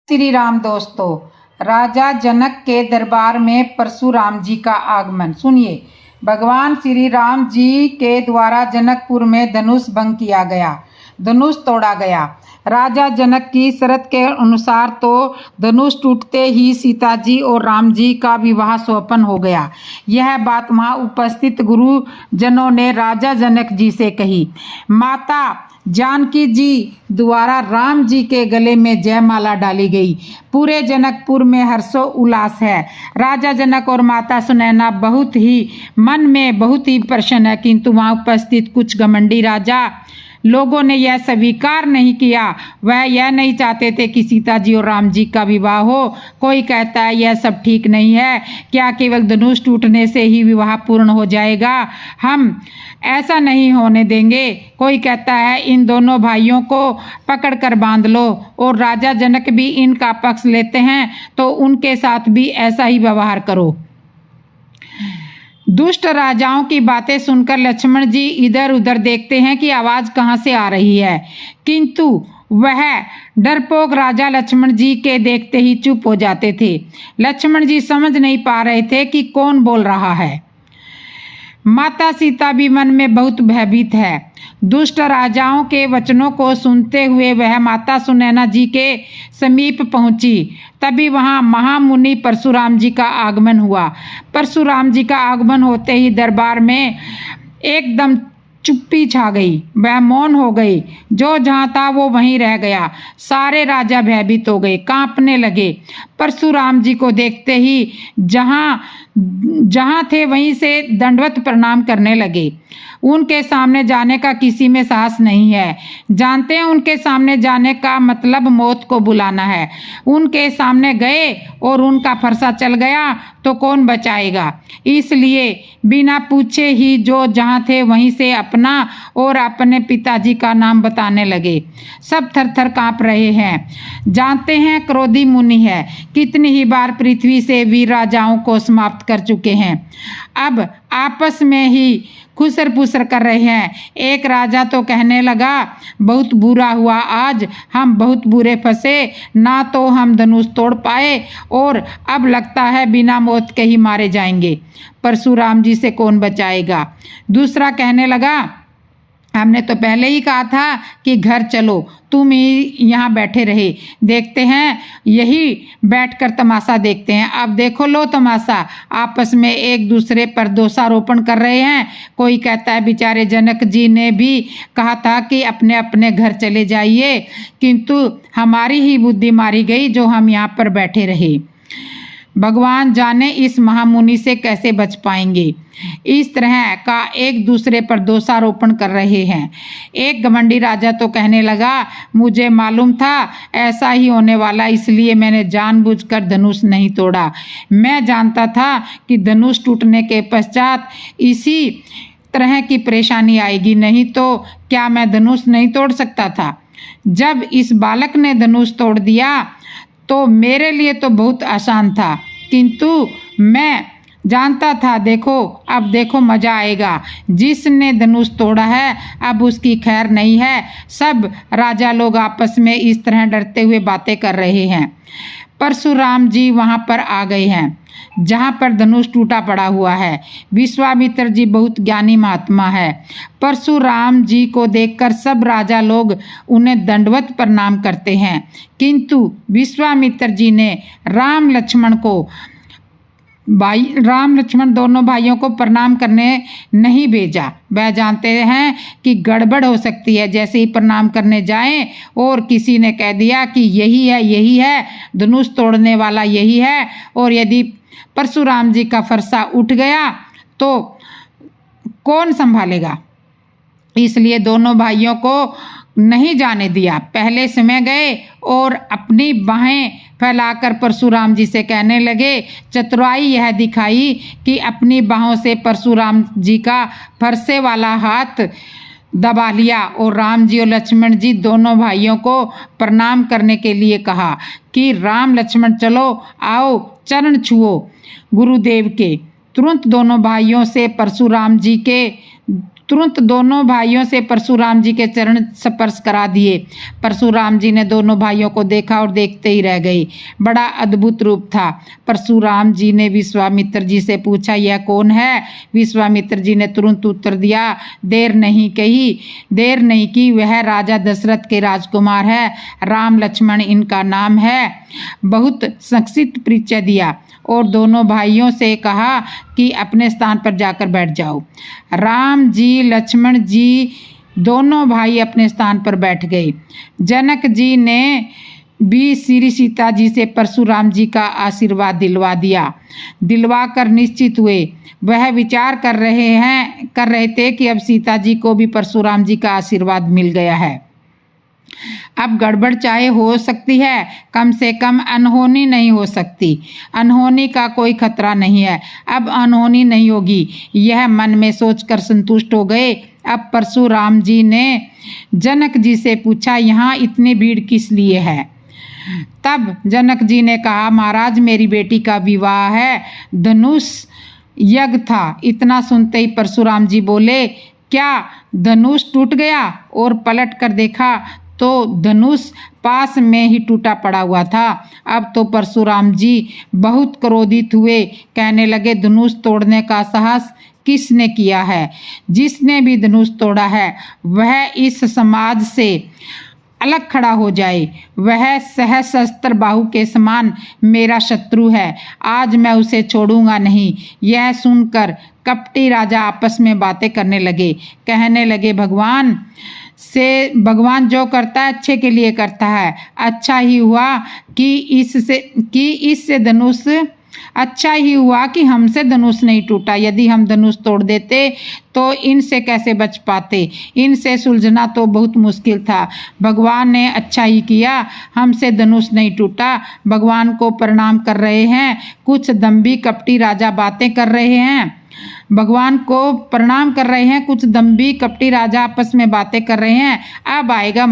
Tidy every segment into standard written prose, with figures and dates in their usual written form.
श्री राम दोस्तों, राजा जनक के दरबार में परशुराम जी का आगमन। सुनिए, भगवान श्री राम जी के द्वारा जनकपुर में धनुष भंग किया गया, धनुष तोड़ा गया। राजा जनक की शर्त के अनुसार तो धनुष टूटते ही सीता जी और राम जी का विवाह संपन्न हो गया। यह बात वहां उपस्थित गुरुजनों ने राजा जनक जी से कही। माता जानकी जी द्वारा राम जी के गले में जयमाला डाली गई। पूरे जनकपुर में हर्षो उल्लास है। राजा जनक और माता सुनैना बहुत ही मन में बहुत ही प्रसन्न है, किंतु वहां उपस्थित कुछ घमंडी राजा लोगों ने यह स्वीकार नहीं किया। वह यह नहीं चाहते थे कि सीता जी और राम जी का विवाह हो। कोई कहता है यह सब ठीक नहीं है, क्या केवल धनुष टूटने से ही विवाह पूर्ण हो जाएगा? हम ऐसा नहीं होने देंगे। कोई कहता है इन दोनों भाइयों को पकड़कर बांध लो, और राजा जनक भी इनका पक्ष लेते हैं तो उनके साथ भी ऐसा ही व्यवहार करो। दुष्ट राजाओं की बातें सुनकर लक्ष्मण जी इधर उधर देखते हैं कि आवाज कहां से आ रही है, किंतु वह डरपोक राजा लक्ष्मण जी के देखते ही चुप हो जाते थे। लक्ष्मण जी समझ नहीं पा रहे थे कि कौन बोल रहा है। माता सीता भी मन में बहुत भयभीत है। दुष्ट राजाओं के वचनों को सुनते हुए वह माता सुनैना जी के समीप पहुंची। तभी वहां महामुनि परशुराम जी का आगमन हुआ। परशुराम जी का आगमन होते ही दरबार में एकदम चुप्पी छा गई। वह मौन हो गई। जो जहाँ था वो वहीं रह गया। सारे राजा भयभीत हो गए, कांपने लगे। परशुराम जी को देखते ही जहाँ थे वहीं से दंडवत प्रणाम करने लगे। उनके सामने जाने का किसी में साहस नहीं है। जानते हैं उनके सामने जाने का मतलब मौत को बुलाना है। उनके सामने गए और उनका फरसा चल गया तो कौन बचाएगा? इसलिए बिना पूछे ही जो जहाँ थे वहीं से अपना और अपने पिताजी का नाम बताने लगे। सब थर थर काँप रहे हैं। जानते हैं क्रोधी मुनि है, कितनी ही बार पृथ्वी से वीर राजाओं को समाप्त कर चुके हैं। अब आपस में ही खुसर पुसर कर रहे हैं। एक राजा तो कहने लगा, बहुत बुरा हुआ, आज हम बहुत बुरे फंसे, ना तो हम धनुष तोड़ पाए और अब लगता है बिना मौत के ही मारे जाएंगे। परशुराम जी से कौन बचाएगा? दूसरा कहने लगा, हमने तो पहले ही कहा था कि घर चलो, तुम ही यहाँ बैठे रहे, देखते हैं यही बैठकर तमाशा देखते हैं। अब देखो लो तमाशा, आपस में एक दूसरे पर दोषारोपण कर रहे हैं। कोई कहता है बेचारे जनक जी ने भी कहा था कि अपने अपने घर चले जाइए, किंतु हमारी ही बुद्धि मारी गई जो हम यहाँ पर बैठे रहे। भगवान जाने इस महामुनि से कैसे बच पाएंगे। इस तरह का एक दूसरे पर दोषारोपण कर रहे हैं। एक घमंडी राजा तो कहने लगा, मुझे मालूम था ऐसा ही होने वाला, इसलिए मैंने जानबूझकर धनुष नहीं तोड़ा। मैं जानता था कि धनुष टूटने के पश्चात इसी तरह की परेशानी आएगी, नहीं तो क्या मैं धनुष नहीं तोड़ सकता था? जब इस बालक ने धनुष तोड़ दिया तो मेरे लिए तो बहुत आसान था, किंतु मैं जानता था, देखो अब देखो मजा आएगा। जिसने धनुष तोड़ा है अब उसकी खैर नहीं है। सब राजा लोग आपस में इस तरह डरते हुए बातें कर रहे हैं। परशुराम जी वहां पर आ गए हैं जहां पर धनुष टूटा पड़ा हुआ है। विश्वामित्र जी बहुत ज्ञानी महात्मा है। परशुराम जी को देखकर सब राजा लोग उन्हें दंडवत प्रणाम करते हैं, किंतु विश्वामित्र जी ने राम लक्ष्मण दोनों भाइयों को प्रणाम करने नहीं भेजा। वह जानते हैं कि गड़बड़ हो सकती है। जैसे ही प्रणाम करने जाएं और किसी ने कह दिया कि यही है धनुष तोड़ने वाला, यही है, और यदि परशुराम जी का फरसा उठ गया तो कौन संभालेगा? इसलिए दोनों भाइयों को नहीं जाने दिया। पहले समय गए और अपनी बाहें फैलाकर परशुराम जी से कहने लगे। चतुराई यह दिखाई कि अपनी बाहों से परशुराम जी का फरसे वाला हाथ दबा लिया और राम जी और लक्ष्मण जी दोनों भाइयों को प्रणाम करने के लिए कहा कि राम लक्ष्मण चलो आओ, चरण छुओ गुरुदेव के। तुरंत दोनों भाइयों से परशुराम जी के तुरंत दोनों भाइयों से परशुराम जी के चरण स्पर्श करा दिए। परशुराम जी ने दोनों भाइयों को देखा और देखते ही रह गए। बड़ा अद्भुत रूप था। परशुराम जी ने विश्वामित्र जी से पूछा, यह कौन है? विश्वामित्र जी ने तुरंत उत्तर दिया, देर नहीं की, वह राजा दशरथ के राजकुमार है, राम लक्ष्मण इनका नाम है। बहुत संक्षिप्त परिचय दिया और दोनों भाइयों से कहा कि अपने स्थान पर जाकर बैठ जाओ। राम जी, लक्ष्मण जी दोनों भाई अपने स्थान पर बैठ गए। जनक जी ने भी श्री सीता जी से परशुराम जी का आशीर्वाद दिलवा कर निश्चित हुए। वह विचार कर रहे थे कि अब सीता जी को भी परशुराम जी का आशीर्वाद मिल गया है। अब गड़बड़ चाहे हो सकती है, कम से कम अनहोनी नहीं हो सकती। अनहोनी का कोई खतरा नहीं है, अब अनहोनी नहीं होगी, यह मन में सोचकर संतुष्ट हो गए। अब परशुराम जी ने जनक जी से पूछा, यहाँ इतनी भीड़ किस लिए है? तब जनक जी ने कहा, महाराज मेरी बेटी का विवाह है, धनुष यज्ञ था। इतना सुनते ही परशुराम जी बोले, क्या धनुष टूट गया? और पलट कर देखा तो धनुष पास में ही टूटा पड़ा हुआ था। अब तो परशुराम जी बहुत क्रोधित हुए, कहने लगे, धनुष तोड़ने का साहस किसने किया है? जिसने भी धनुष तोड़ा है वह इस समाज से अलग खड़ा हो जाए। वह सहस्त्र बाहु के समान मेरा शत्रु है, आज मैं उसे छोड़ूंगा नहीं। यह सुनकर कपटी राजा आपस में बातें करने लगे, कहने लगे, भगवान जो करता है अच्छे के लिए करता है। अच्छा ही हुआ कि हमसे धनुष नहीं टूटा। यदि हम धनुष तोड़ देते तो इनसे कैसे बच पाते? इनसे सुलझना तो बहुत मुश्किल था। भगवान ने अच्छा ही किया, हमसे धनुष नहीं टूटा। भगवान को प्रणाम कर रहे हैं, कुछ दम्भी कपटी राजा बातें कर रहे हैं। भगवान को प्रणाम कर रहे हैं, कुछ दम्भी कपटी राजा आपस में बातें कर रहे हैं। अब आएगा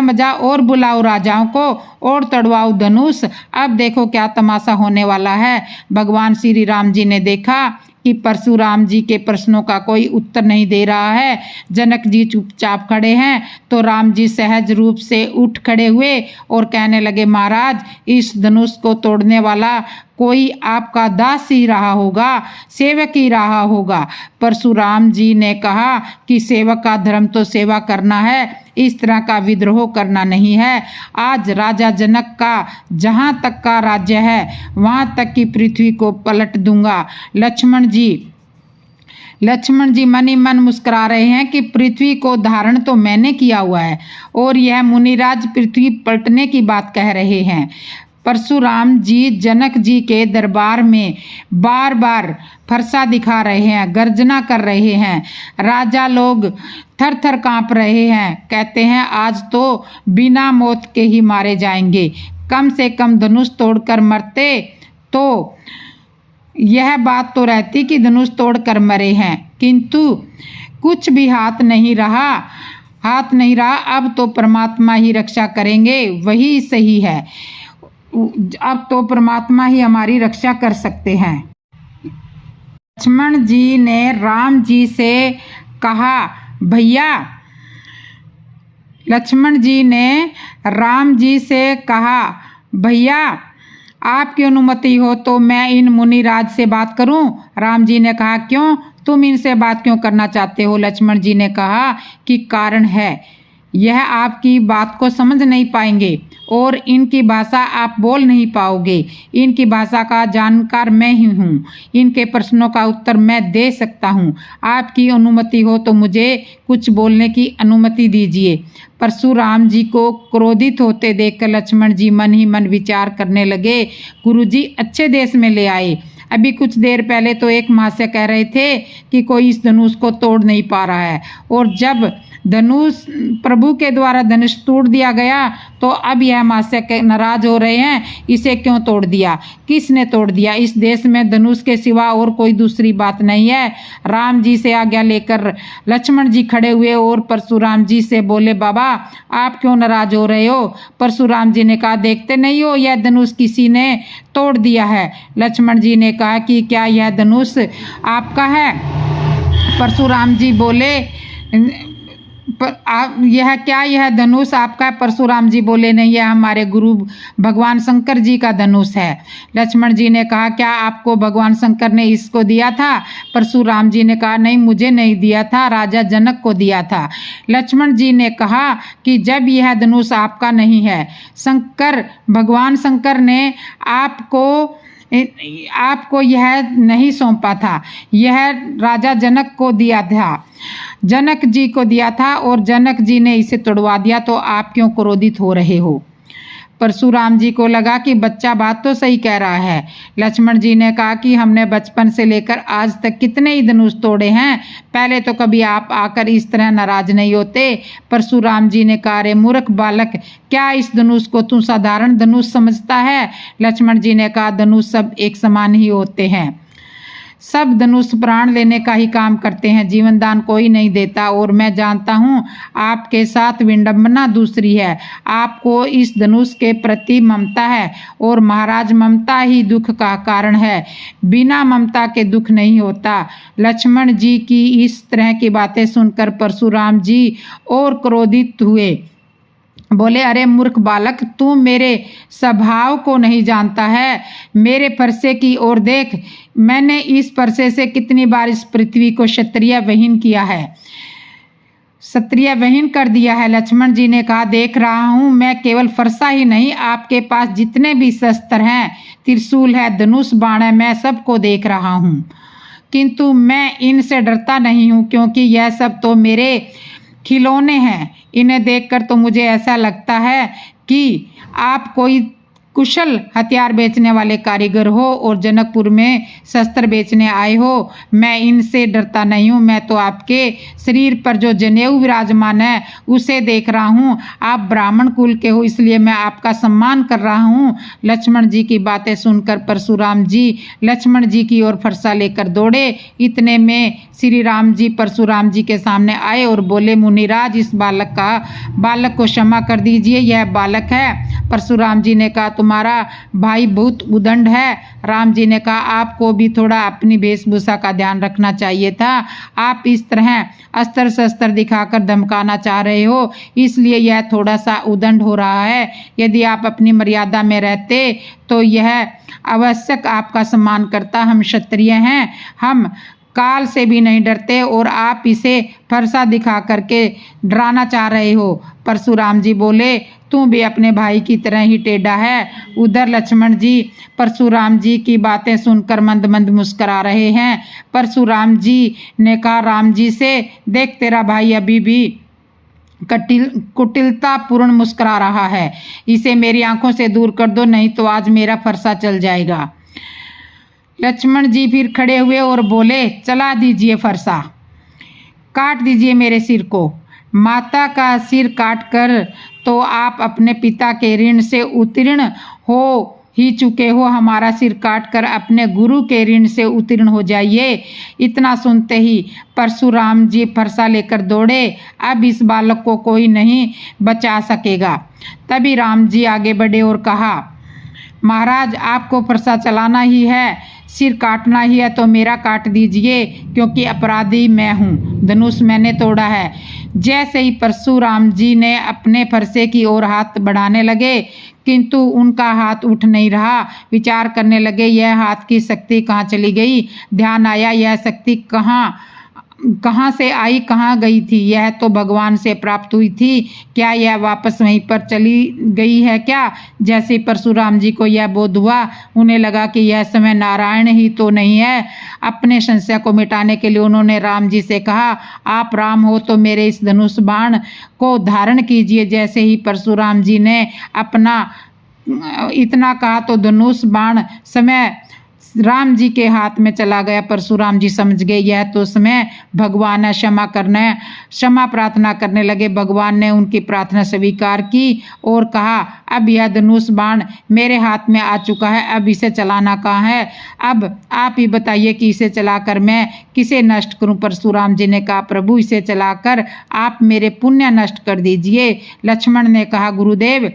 मजा और बुलाओ राजाओं को और तड़वाओ धनुष। अब देखो क्या तमाशा होने वाला है। भगवान श्री राम जी ने देखा कि परशुराम जी के प्रश्नों का कोई उत्तर नहीं दे रहा है। जनक जी चुपचाप खड़े हैं तो राम जी सहज रूप से उठ खड़े हुए और कहने लगे, महाराज इस धनुष को तोड़ने वाला कोई आपका दास ही रहा होगा, सेवक ही रहा होगा। परशुराम जी ने कहा कि सेवक का धर्म तो सेवा करना है, इस तरह का विद्रोह करना नहीं है। आज राजा जनक का जहाँ तक का राज्य है वहाँ तक की पृथ्वी को पलट दूंगा। लक्ष्मण जी मन ही मन मुस्कुरा रहे हैं कि पृथ्वी को धारण तो मैंने किया हुआ है और यह मुनिराज पृथ्वी पलटने की बात कह रहे हैं। परशुराम जी जनक जी के दरबार में बार बार फरसा दिखा रहे हैं, गर्जना कर रहे हैं। राजा लोग थर थर कांप रहे हैं, कहते हैं आज तो बिना मौत के ही मारे जाएंगे। कम से कम धनुष तोड़कर मरते तो यह बात तो रहती कि धनुष तोड़कर मरे हैं, किंतु कुछ भी हाथ नहीं रहा। अब तो परमात्मा ही रक्षा करेंगे, वही सही है। अब तो परमात्मा ही हमारी रक्षा कर सकते हैं। लक्ष्मण जी ने राम जी से कहा, भैया आपकी अनुमति हो तो मैं इन मुनिराज से बात करूं। राम जी ने कहा, क्यों, तुम इनसे बात क्यों करना चाहते हो? लक्ष्मण जी ने कहा कि कारण है, यह आपकी बात को समझ नहीं पाएंगे और इनकी भाषा आप बोल नहीं पाओगे। इनकी भाषा का जानकार मैं ही हूँ, इनके प्रश्नों का उत्तर मैं दे सकता हूँ। आपकी अनुमति हो तो मुझे कुछ बोलने की अनुमति दीजिए। परशुराम जी को क्रोधित होते देखकर लक्ष्मण जी मन ही मन विचार करने लगे, गुरुजी अच्छे देश में ले आए। अभी कुछ देर पहले तो एक महाशय कह रहे थे कि कोई इस धनुष को तोड़ नहीं पा रहा है, और जब धनुष प्रभु के द्वारा धनुष तोड़ दिया गया तो अब यह महाशय नाराज हो रहे हैं, इसे क्यों तोड़ दिया, किसने तोड़ दिया? इस देश में धनुष के सिवा और कोई दूसरी बात नहीं है। राम जी से आज्ञा लेकर लक्ष्मण जी खड़े हुए और परशुराम जी से बोले, बाबा आप क्यों नाराज हो रहे हो? परशुराम जी ने कहा, देखते नहीं हो यह धनुष किसी ने तोड़ दिया है। लक्ष्मण जी ने कहा कि क्या यह धनुष आपका है? परशुराम जी बोले, यह धनुष आपका है? परशुराम जी बोले, नहीं, यह हमारे गुरु भगवान शंकर जी का धनुष है। लक्ष्मण जी ने कहा, क्या आपको भगवान शंकर ने इसको दिया था? परशुराम जी ने कहा, नहीं, मुझे नहीं दिया था, राजा जनक को दिया था। लक्ष्मण जी ने कहा कि जब यह धनुष आपका नहीं है, भगवान शंकर ने आपको यह नहीं सौंपा था, यह राजा जनक को दिया था, जनक जी को दिया था, और जनक जी ने इसे तोड़वा दिया, तो आप क्यों क्रोधित हो रहे हो? परशुराम जी को लगा कि बच्चा बात तो सही कह रहा है। लक्ष्मण जी ने कहा कि हमने बचपन से लेकर आज तक कितने ही धनुष तोड़े हैं, पहले तो कभी आप आकर इस तरह नाराज नहीं होते। परशुराम जी ने कहा, अरे मूर्ख बालक, क्या इस धनुष को तू साधारण धनुष समझता है? लक्ष्मण जी ने कहा, धनुष सब एक समान ही होते हैं, सब धनुष प्राण लेने का ही काम करते हैं, जीवन दान कोई नहीं देता। और मैं जानता हूँ आपके साथ विडंबना दूसरी है, आपको इस धनुष के प्रति ममता है, और महाराज ममता ही दुख का कारण है, बिना ममता के दुख नहीं होता। लक्ष्मण जी की इस तरह की बातें सुनकर परशुराम जी और क्रोधित हुए, बोले, अरे मूर्ख बालक, तू मेरे स्वभाव को नहीं जानता है। मेरे फरसे की ओर देख, मैंने इस फरसे से कितनी बार इस पृथ्वी को क्षत्रिय विहीन किया है, क्षत्रिय विहीन कर दिया है। लक्ष्मण जी ने कहा, देख रहा हूँ, मैं केवल फरसा ही नहीं, आपके पास जितने भी शस्त्र हैं, त्रिशूल है, धनुष बाण है, मैं सबको देख रहा हूँ, किंतु मैं इनसे डरता नहीं हूँ, क्योंकि यह सब तो मेरे खिलौने हैं। इन्हें देखकर तो मुझे ऐसा लगता है कि आप कोई कुशल हथियार बेचने वाले कारीगर हो और जनकपुर में शस्त्र बेचने आए हो। मैं इनसे डरता नहीं हूँ, मैं तो आपके शरीर पर जो जनेऊ विराजमान है उसे देख रहा हूँ। आप ब्राह्मण कुल के हो, इसलिए मैं आपका सम्मान कर रहा हूँ। लक्ष्मण जी की बातें सुनकर परशुराम जी लक्ष्मण जी की ओर फरसा लेकर दौड़े। इतने में श्री राम जी परशुराम जी के सामने आए और बोले, मुनिराज, इस बालक को क्षमा कर दीजिए, यह बालक है। परशुराम जी ने कहा, तुम्हारा भाई बहुत उदंड है। राम जी ने कहा, आपको भी थोड़ा अपनी वेशभूषा का ध्यान रखना चाहिए था, आप इस तरह अस्त्र शस्त्र दिखाकर धमकाना चाह रहे हो, इसलिए यह थोड़ा सा उदंड हो रहा है। यदि आप अपनी मर्यादा में रहते तो यह आवश्यक आपका सम्मान करता। हम क्षत्रिय हैं, हम काल से भी नहीं डरते, और आप इसे फरसा दिखा करके डराना चाह रहे हो। परशुराम जी बोले, तू भी अपने भाई की तरह ही टेढ़ा है। उधर लक्ष्मण जी परशुराम जी की बातें सुनकर मंद मंद मुस्करा रहे हैं। परशुराम जी ने कहा राम जी से, देख, तेरा भाई अभी भी कुटिलता पूर्ण मुस्कुरा रहा है, इसे मेरी आंखों से दूर कर दो, नहीं तो आज मेरा फरसा चल जाएगा। लक्ष्मण जी फिर खड़े हुए और बोले, चला दीजिए फरसा, काट दीजिए मेरे सिर को। माता का सिर काटकर तो आप अपने पिता के ऋण से उत्तीर्ण हो ही चुके हो, हमारा सिर काटकर अपने गुरु के ऋण से उत्तीर्ण हो जाइए। इतना सुनते ही परशुराम जी फरसा लेकर दौड़े। अब इस बालक को कोई नहीं बचा सकेगा। तभी राम जी आगे बढ़े और कहा, महाराज, आपको फरसा चलाना ही है, सिर काटना ही है तो मेरा काट दीजिए, क्योंकि अपराधी मैं हूँ, धनुष मैंने तोड़ा है। जैसे ही परशुराम जी ने अपने फरसे की ओर हाथ बढ़ाने लगे, किंतु उनका हाथ उठ नहीं रहा। विचार करने लगे, यह हाथ की शक्ति कहाँ चली गई। ध्यान आया, यह शक्ति कहाँ से आई, कहाँ गई थी। यह तो भगवान से प्राप्त हुई थी, क्या यह वापस वहीं पर चली गई है क्या। जैसे परशुराम जी को यह बोध हुआ, उन्हें लगा कि यह समय नारायण ही तो नहीं है। अपने संशय को मिटाने के लिए उन्होंने राम जी से कहा, आप राम हो तो मेरे इस धनुष बाण को धारण कीजिए। जैसे ही परशुराम जी ने अपना इतना कहा तो धनुष बाण समय राम जी के हाथ में चला गया। परशुराम जी समझ गए यह तो समय भगवान है, क्षमा प्रार्थना करने लगे। भगवान ने उनकी प्रार्थना स्वीकार की और कहा, अब यह धनुष बाण मेरे हाथ में आ चुका है, अब इसे चलाना कहाँ है। अब आप ही बताइए कि इसे चलाकर मैं किसे नष्ट करूं। परशुराम जी ने कहा, प्रभु, इसे चलाकर आप मेरे पुण्य नष्ट कर दीजिए। लक्ष्मण ने कहा, गुरुदेव,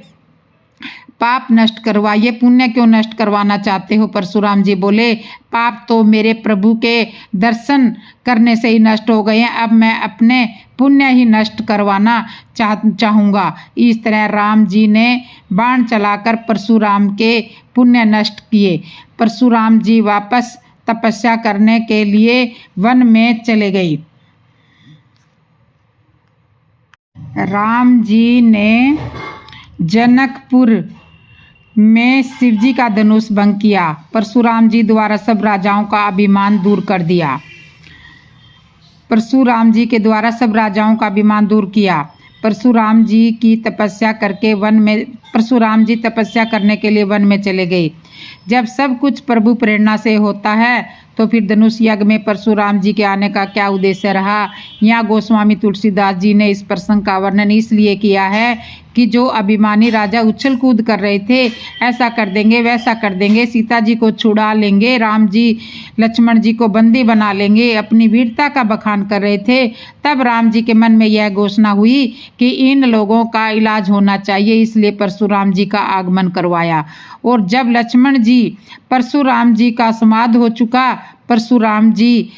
पाप नष्ट करवाइए, पुण्य क्यों नष्ट करवाना चाहते हो? परशुराम जी बोले, पाप तो मेरे प्रभु के दर्शन करने से ही नष्ट हो गए हैं, अब मैं अपने पुण्य ही नष्ट करवाना चाहूँगा। इस तरह राम जी ने बाण चलाकर परशुराम के पुण्य नष्ट किए। परशुराम जी वापस तपस्या करने के लिए वन में चले गए। राम जी ने जनकपुर में शिवजी का धनुष भंग किया। परशुराम जी द्वारा सब राजाओं का अभिमान दूर कर दिया। परशुराम जी के द्वारा सब राजाओं का अभिमान दूर किया। परशुराम जी की तपस्या करके परशुराम जी तपस्या करने के लिए वन में चले गए। जब सब कुछ प्रभु प्रेरणा से होता है तो फिर धनुष यज्ञ में परशुराम जी के आने का क्या उद्देश्य रहा? यहाँ गोस्वामी तुलसीदास जी ने इस प्रसंग का वर्णन इसलिए किया है कि जो अभिमानी राजा उछल कूद कर रहे थे, ऐसा कर देंगे वैसा कर देंगे, सीता जी को छुड़ा लेंगे, राम जी लक्ष्मण जी को बंदी बना लेंगे, अपनी वीरता का बखान कर रहे थे, तब राम जी के मन में यह घोषणा हुई कि इन लोगों का इलाज होना चाहिए, इसलिए परशुराम जी का आगमन करवाया। और जब लक्ष्मण जी परशुराम जी का समाध हो चुका, परशुराम जी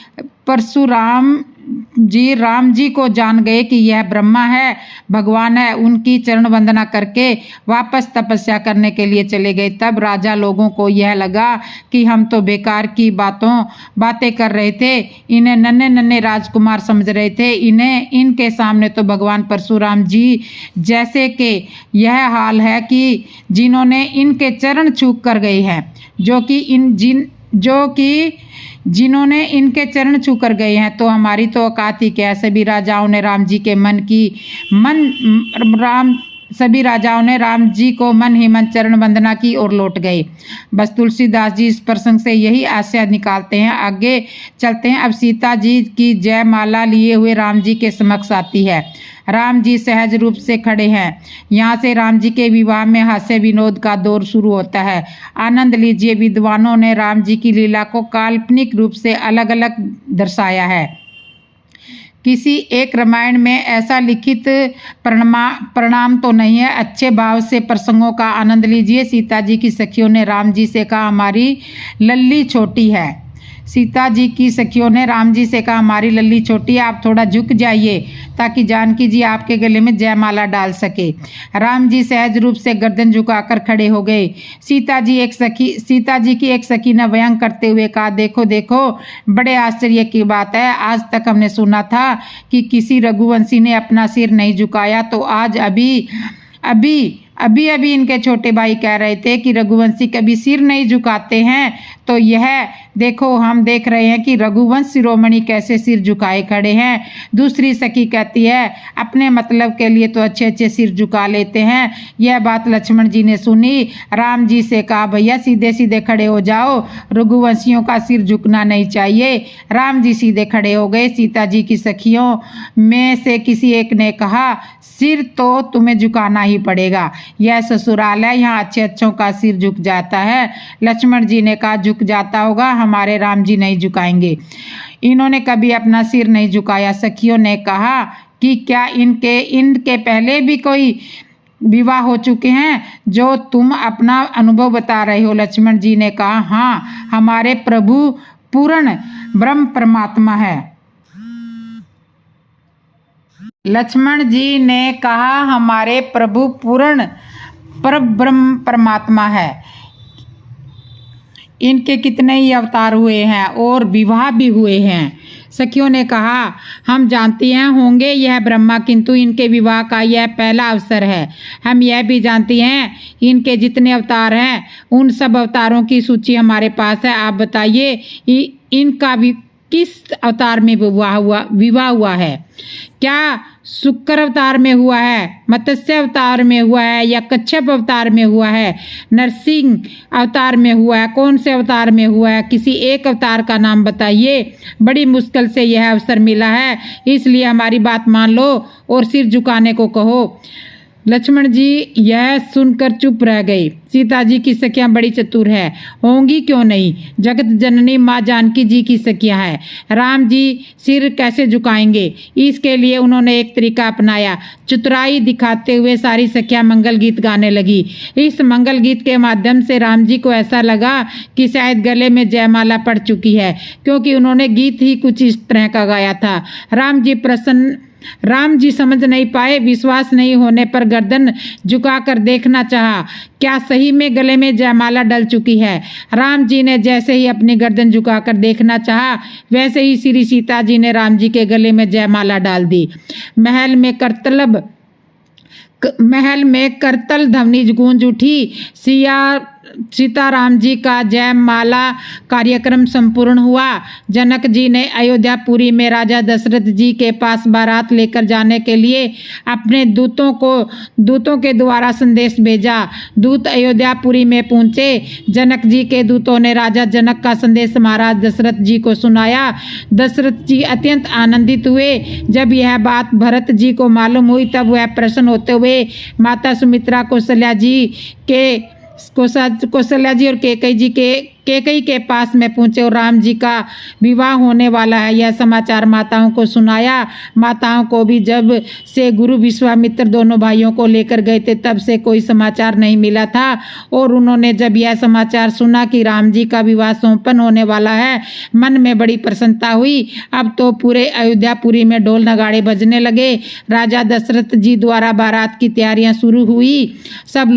राम जी को जान गए कि यह ब्रह्मा है, भगवान है, उनकी चरण वंदना करके वापस तपस्या करने के लिए चले गए। तब राजा लोगों को यह लगा कि हम तो बेकार की बातें कर रहे थे, इन्हें नन्हे नन्हे राजकुमार समझ रहे थे, इनके सामने तो भगवान परशुराम जी जैसे कि यह हाल है कि जिन्होंने इनके चरण छू कर गए हैं, जिन्होंने इनके चरण छू कर गए हैं, तो हमारी तो औकात ही क्या है। सभी राजाओं ने राम जी को मन ही मन चरण वंदना की और लौट गए। बस तुलसीदास जी इस प्रसंग से यही आशय निकालते हैं। आगे चलते हैं। अब सीता जी की जयमाला लिए हुए राम जी के समक्ष आती है। राम जी सहज रूप से खड़े हैं। यहाँ से राम जी के विवाह में हास्य विनोद का दौर शुरू होता है। आनंद लीजिए। विद्वानों ने राम जी की लीला को काल्पनिक रूप से अलग अलग दर्शाया है। किसी एक रामायण में ऐसा लिखित परिणाम तो नहीं है। अच्छे भाव से प्रसंगों का आनंद लीजिए। सीता जी की सखियों ने राम जी से कहा, हमारी लल्ली छोटी है। सीता जी की सखियों ने राम जी से कहा, हमारी लल्ली छोटी है, आप थोड़ा झुक जाइए ताकि जानकी जी आपके गले में जयमाला डाल सके। राम जी सहज रूप से गर्दन झुकाकर खड़े हो गए। सीता जी की एक सखी ने व्यंग करते हुए कहा, देखो देखो, बड़े आश्चर्य की बात है, आज तक हमने सुना था कि किसी रघुवंशी ने अपना सिर नहीं झुकाया, तो आज अभी इनके छोटे भाई कह रहे थे कि रघुवंशी कभी सिर नहीं झुकाते हैं, तो यह देखो हम देख रहे हैं कि रघुवंश शिरोमणि कैसे सिर झुकाए खड़े हैं। दूसरी सखी कहती है, अपने मतलब के लिए तो अच्छे अच्छे सिर झुका लेते हैं। यह बात लक्ष्मण जी ने सुनी। राम जी से कहा, भैया सीधे सीधे खड़े हो जाओ, रघुवंशियों का सिर झुकना नहीं चाहिए। राम जी सीधे खड़े हो गए। सीता जी की सखियों में से किसी एक ने कहा, सिर तो तुम्हें झुकाना ही पड़ेगा, यह ससुराल है, यहाँ अच्छे अच्छों का सिर झुक जाता है। लक्ष्मण जी ने कहा, झुक जाता होगा, हमारे राम जी नहीं झुकाएंगे, इन्होंने कभी अपना सिर नहीं झुकाया। सखियों ने कहा कि क्या इनके पहले भी कोई विवाह हो चुके हैं जो तुम अपना अनुभव बता रहे हो? लक्ष्मण जी ने कहा, हाँ, हमारे प्रभु पूर्ण ब्रह्म परमात्मा है। लक्ष्मण जी ने कहा, हमारे प्रभु पूर्ण परब्रह्म परमात्मा है, इनके कितने ही अवतार हुए हैं और विवाह भी हुए हैं। सखियों ने कहा, हम जानती हैं होंगे यह ब्रह्मा, किंतु इनके विवाह का यह पहला अवसर है। हम यह भी जानती हैं इनके जितने अवतार हैं उन सब अवतारों की सूची हमारे पास है। आप बताइए इनका किस अवतार में विवाह हुआ है? क्या शुक्र अवतार में हुआ है, मत्स्य अवतार में हुआ है, या कच्छप अवतार में हुआ है, नरसिंह अवतार में हुआ है, कौन से अवतार में हुआ है? किसी एक अवतार का नाम बताइए। बड़ी मुश्किल से यह अवसर मिला है, इसलिए हमारी बात मान लो और सिर झुकाने को कहो। लक्ष्मण जी यह सुनकर चुप रह गए। सीता जी की सखियां बड़ी चतुर है, होंगी क्यों नहीं, जगत जननी माँ जानकी जी की सखियां है, राम जी सिर कैसे झुकाएंगे। इसके लिए उन्होंने एक तरीका अपनाया। चतुराई दिखाते हुए सारी सखियां मंगल गीत गाने लगी। इस मंगल गीत के माध्यम से राम जी को ऐसा लगा कि शायद गले में जयमाला पड़ चुकी है, क्योंकि उन्होंने गीत ही कुछ इस तरह का गाया था। राम जी समझ नहीं पाए। विश्वास नहीं होने पर गर्दन झुकाकर देखना चाहा, क्या सही में गले में जयमाला डल चुकी है। राम जी ने जैसे ही अपनी गर्दन झुकाकर देखना चाहा, वैसे ही श्री सीता जी ने राम जी के गले में जयमाला डाल दी। महल में करतल ध्वनि गूंज उठी। सीताराम जी का जयमाला कार्यक्रम संपूर्ण हुआ। जनक जी ने अयोध्यापुरी में राजा दशरथ जी के पास बारात लेकर जाने के लिए अपने दूतों के द्वारा संदेश भेजा। दूत अयोध्यापुरी में पहुंचे। जनक जी के दूतों ने राजा जनक का संदेश महाराज दशरथ जी को सुनाया। दशरथ जी अत्यंत आनंदित हुए। जब यह बात भरत जी को मालूम हुई, तब वह प्रसन्न होते हुए माता सुमित्रा, कौशल्या जी और केकई के पास में पहुंचे और राम जी का विवाह होने वाला है यह समाचार माताओं को सुनाया। माताओं को भी जब से गुरु विश्वामित्र दोनों भाइयों को लेकर गए थे, तब से कोई समाचार नहीं मिला था, और उन्होंने जब यह समाचार सुना कि राम जी का विवाह संपन्न होने वाला है, मन में बड़ी प्रसन्नता हुई। अब तो पूरे अयोध्यापुरी में ढोल नगाड़े बजने लगे। राजा दशरथ जी द्वारा बारात की तैयारियां शुरू हुई। सब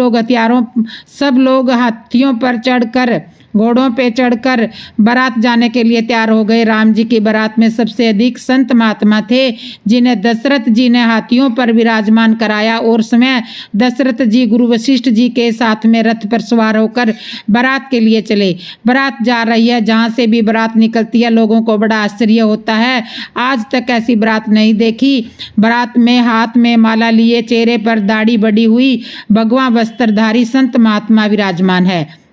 लोग हाथियों पर चढ़कर, घोड़ों पे चढ़कर बारात जाने के लिए तैयार हो गए। राम जी की बारात में सबसे अधिक संत महात्मा थे, जिन्हें दशरथ जी ने हाथियों पर विराजमान कराया, और समय दशरथ जी गुरु वशिष्ठ जी के साथ में रथ पर सवार होकर बारात के लिए चले। बारात जा रही है, जहाँ से भी बारात निकलती है लोगों को बड़ा आश्चर्य होता है। आज तक ऐसी बारात नहीं देखी। बारात में हाथ में माला लिए, चेहरे पर दाढ़ी बड़ी हुई, भगवा वस्त्रधारी संत महात्मा विराजमान है।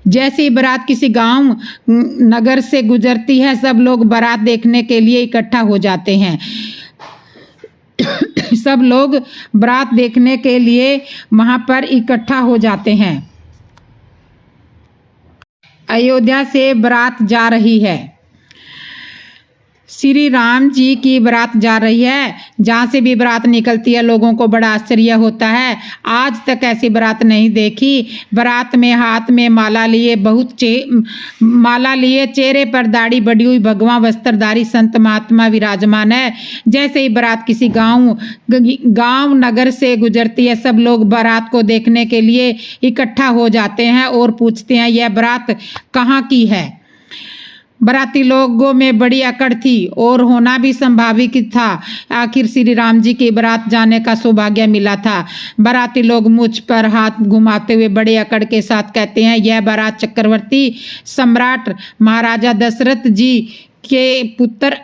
जैसे ही बारात किसी गांव नगर से गुजरती है, सब लोग बारात देखने के लिए इकट्ठा हो जाते हैं। सब लोग बारात देखने के लिए वहां पर इकट्ठा हो जाते हैं। अयोध्या से बारात जा रही है। श्री राम जी की बारात जा रही है। जहाँ से भी बारात निकलती है लोगों को बड़ा आश्चर्य होता है। आज तक ऐसी बारात नहीं देखी। बारात में हाथ में माला लिए, चेहरे पर दाढ़ी बड़ी हुई, भगवा वस्त्रधारी संत महात्मा विराजमान है। जैसे ही बारात किसी गांव नगर से गुजरती है, सब लोग बारात को देखने के लिए इकट्ठा हो जाते हैं और पूछते हैं यह बारात कहाँ की है। बाराती लोगों में बड़ी अकड़ थी और होना भी संभावित था। आखिर श्री राम जी की बारात जाने का सौभाग्य मिला था। बाराती लोग मुझ पर हाथ घुमाते हुए बड़े अकड़ के साथ कहते हैं यह बारात चक्रवर्ती सम्राट महाराजा दशरथ जी के पुत्र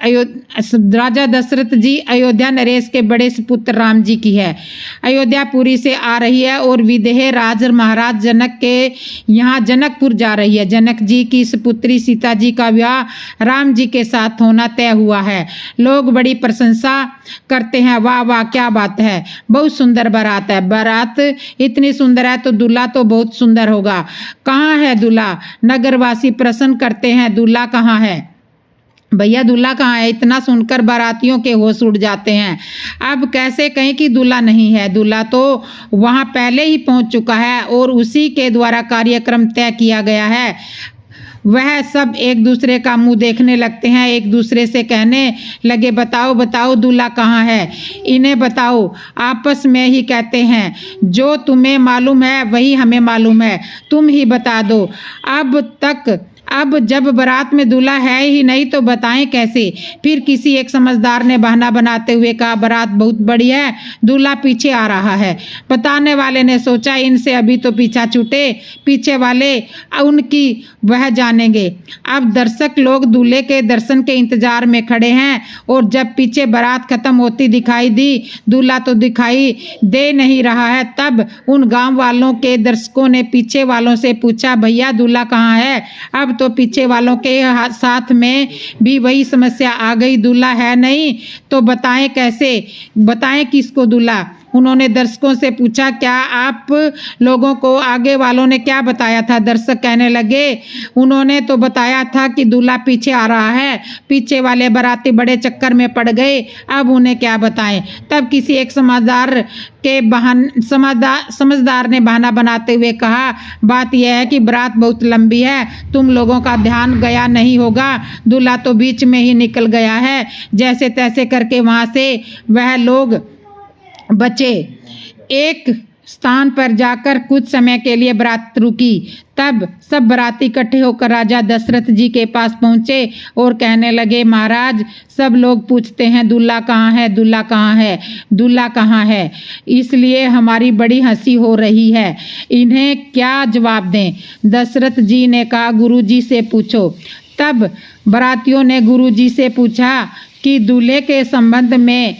राजा दशरथ जी अयोध्या नरेश के बड़े पुत्र राम जी की है। अयोध्यापुरी से आ रही है और विदेह राज महाराज जनक के यहाँ जनकपुर जा रही है। जनक जी की पुत्री सीता जी का विवाह राम जी के साथ होना तय हुआ है। लोग बड़ी प्रशंसा करते हैं, वाह वाह क्या बात है, बहुत सुंदर बारात है। बारात इतनी सुंदर है तो दूल्हा तो बहुत सुंदर होगा। कहाँ है दूल्हा? नगरवासी प्रश्न करते हैं, दूल्हा कहाँ है भैया, दूल्हा कहाँ है? इतना सुनकर बारातियों के होश उड़ जाते हैं। अब कैसे कहें कि दूल्हा नहीं है? दूल्हा तो वहाँ पहले ही पहुँच चुका है और उसी के द्वारा कार्यक्रम तय किया गया है। वह सब एक दूसरे का मुंह देखने लगते हैं, एक दूसरे से कहने लगे बताओ बताओ दूल्हा कहाँ है, इन्हें बताओ। आपस में ही कहते हैं जो तुम्हें मालूम है वही हमें मालूम है, तुम ही बता दो। अब जब बारात में दूल्हा है ही नहीं तो बताएं कैसे? फिर किसी एक समझदार ने बहाना बनाते हुए कहा बारात बहुत बड़ी है, दूल्हा पीछे आ रहा है। बताने वाले ने सोचा इनसे अभी तो पीछा छूटे, पीछे वाले उनकी वह जानेंगे। अब दर्शक लोग दूल्हे के दर्शन के इंतजार में खड़े हैं और जब पीछे बारात खत्म होती दिखाई दी, दूल्हा तो दिखाई दे नहीं रहा है। तब उन गांव वालों के दर्शकों ने पीछे वालों से पूछा भैया दूल्हा कहाँ है? अब तो पीछे वालों के साथ में भी वही समस्या आ गई, दूल्हा है नहीं तो बताएं कैसे, बताएं किसको दूल्हा? उन्होंने दर्शकों से पूछा, क्या आप लोगों को आगे वालों ने क्या बताया था? दर्शक कहने लगे, उन्होंने तो बताया था कि दूल्हा पीछे आ रहा है। पीछे वाले बाराती बड़े चक्कर में पड़ गए, अब उन्हें क्या बताएं। तब किसी एक समझदार ने बहाना बनाते हुए कहा, बात यह है कि बारात बहुत लंबी है, तुम लोगों का ध्यान गया नहीं होगा, दूल्हा तो बीच में ही निकल गया है। जैसे तैसे करके वहां से वह लोग बचे। एक स्थान पर जाकर कुछ समय के लिए बारात रुकी। तब सब बाराती इकट्ठे होकर राजा दशरथ जी के पास पहुंचे और कहने लगे, महाराज, सब लोग पूछते हैं दूल्हा कहाँ है, दूल्हा कहाँ है, दूल्हा कहाँ है, इसलिए हमारी बड़ी हंसी हो रही है, इन्हें क्या जवाब दें? दशरथ जी ने कहा, गुरुजी से पूछो। तब बारातियों ने गुरुजी से पूछा कि दूल्हे के संबंध में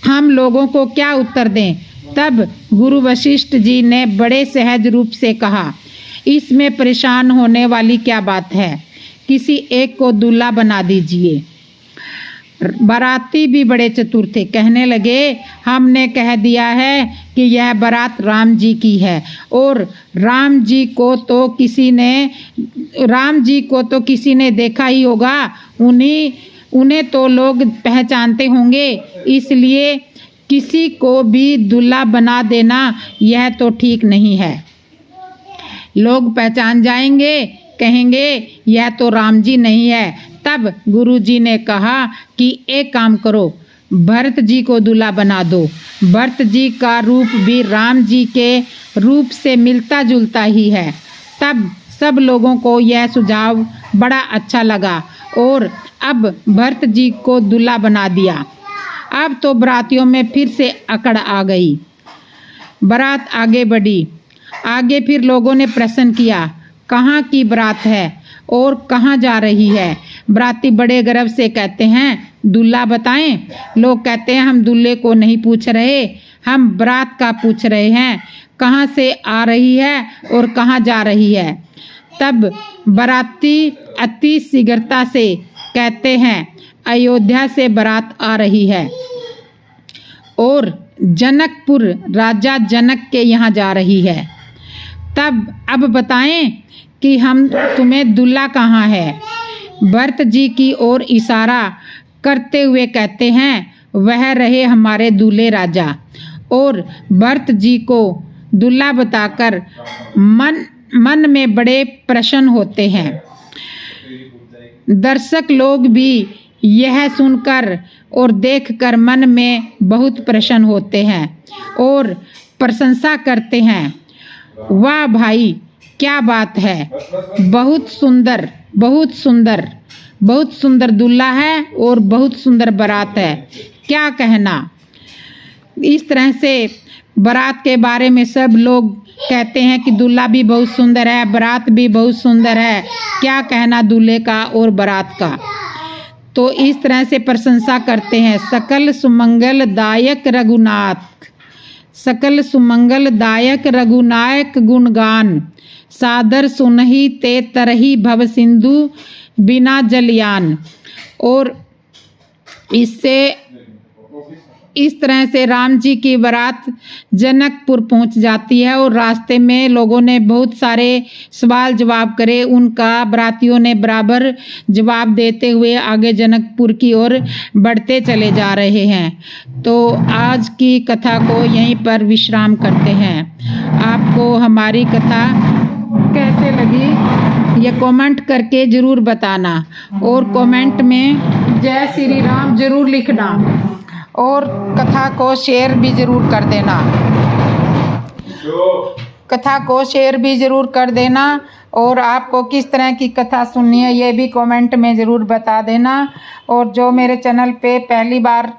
हम लोगों को क्या उत्तर दें? तब गुरु वशिष्ठ जी ने बड़े सहज रूप से कहा, इसमें परेशान होने वाली क्या बात है, किसी एक को दूल्हा बना दीजिए। बाराती भी बड़े चतुर थे, कहने लगे, हमने कह दिया है कि यह बारात राम जी की है और राम जी को तो किसी ने देखा ही होगा, उन्हें तो लोग पहचानते होंगे, इसलिए किसी को भी दूल्हा बना देना यह तो ठीक नहीं है। लोग पहचान जाएंगे, कहेंगे यह तो राम जी नहीं है। तब गुरुजी ने कहा कि एक काम करो, भरत जी को दूल्हा बना दो। भरत जी का रूप भी राम जी के रूप से मिलता जुलता ही है। तब सब लोगों को यह सुझाव बड़ा अच्छा लगा और अब भरत जी को दूल्हा बना दिया। अब तो बारातियों में फिर से अकड़ आ गई। बारात आगे बढ़ी। आगे फिर लोगों ने प्रश्न किया, कहाँ की बारात है और कहाँ जा रही है? बाराती बड़े गर्व से कहते हैं, दूल्हा बताएं। लोग कहते हैं, हम दूल्हे को नहीं पूछ रहे, हम बारात का पूछ रहे हैं, कहाँ से आ रही है और कहाँ जा रही है। तब बाराती अति शीघ्रता से कहते हैं, अयोध्या से बारात आ रही है और जनकपुर राजा जनक के यहाँ जा रही है। तब अब बताएं कि हम तुम्हें दूल्हा कहाँ है? भरत जी की ओर इशारा करते हुए कहते हैं, वह रहे हमारे दूल्हे राजा। और भरत जी को दूल्हा बताकर मन में बड़े प्रसन्न होते हैं। दर्शक लोग भी यह सुनकर और देखकर मन में बहुत प्रसन्न होते हैं और प्रशंसा करते हैं, वाह भाई, क्या बात है, बहुत सुंदर, बहुत सुंदर, बहुत सुंदर दूल्हा है और बहुत सुंदर बारात है, क्या कहना। इस तरह से बारात के बारे में सब लोग कहते हैं कि दूल्हा भी बहुत सुंदर है, बारात भी बहुत सुंदर है, क्या कहना दूल्हे का और बारात का। तो इस तरह से प्रशंसा करते हैं। सकल सुमंगलदायक रघुनाथ, सकल सुमंगलदायक रघुनायक गुणगान, सादर सुनहि ते तरही भव सिंधु बिना जलयान। और इस तरह से राम जी की बारात जनकपुर पहुंच जाती है और रास्ते में लोगों ने बहुत सारे सवाल जवाब करे। उनका बारातियों ने बराबर जवाब देते हुए आगे जनकपुर की ओर बढ़ते चले जा रहे हैं। तो आज की कथा को यहीं पर विश्राम करते हैं। आपको हमारी कथा कैसे लगी ये कमेंट करके ज़रूर बताना और कमेंट में जय श्री राम ज़रूर लिखना और कथा को शेयर भी ज़रूर कर देना। कथा को शेयर भी ज़रूर कर देना और आपको किस तरह की कथा सुननी है ये भी कमेंट में ज़रूर बता देना। और जो मेरे चैनल पे पहली बार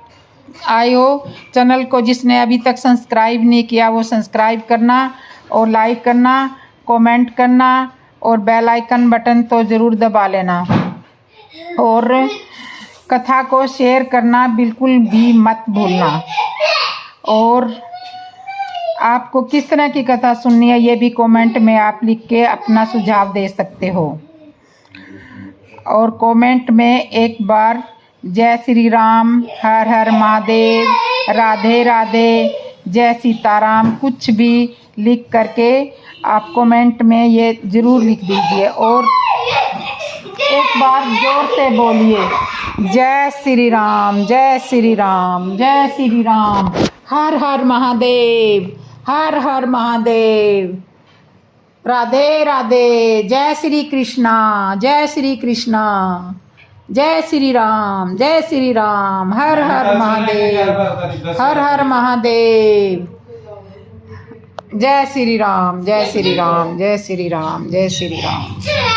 आए हो, चैनल को जिसने अभी तक सब्सक्राइब नहीं किया वो सब्सक्राइब करना और लाइक करना, कमेंट करना और बेल आइकन बटन तो ज़रूर दबा लेना और कथा को शेयर करना बिल्कुल भी मत भूलना। और आपको किस तरह की कथा सुननी है ये भी कमेंट में आप लिख के अपना सुझाव दे सकते हो। और कमेंट में एक बार जय श्री राम, हर हर महादेव, राधे राधे, जय सीताराम कुछ भी लिख करके आप कमेंट में ये ज़रूर लिख दीजिए और एक बार जोर से बोलिए जय श्री राम, जय श्री राम, जय श्री राम। हर हर महादेव, हर हर महादेव। राधे राधे। जय श्री कृष्णा, जय श्री कृष्णा, जय श्री राम, जय श्री राम। हर हर महादेव, हर हर महादेव। जय श्री राम, जय श्री राम, जय श्री राम, जय श्री राम।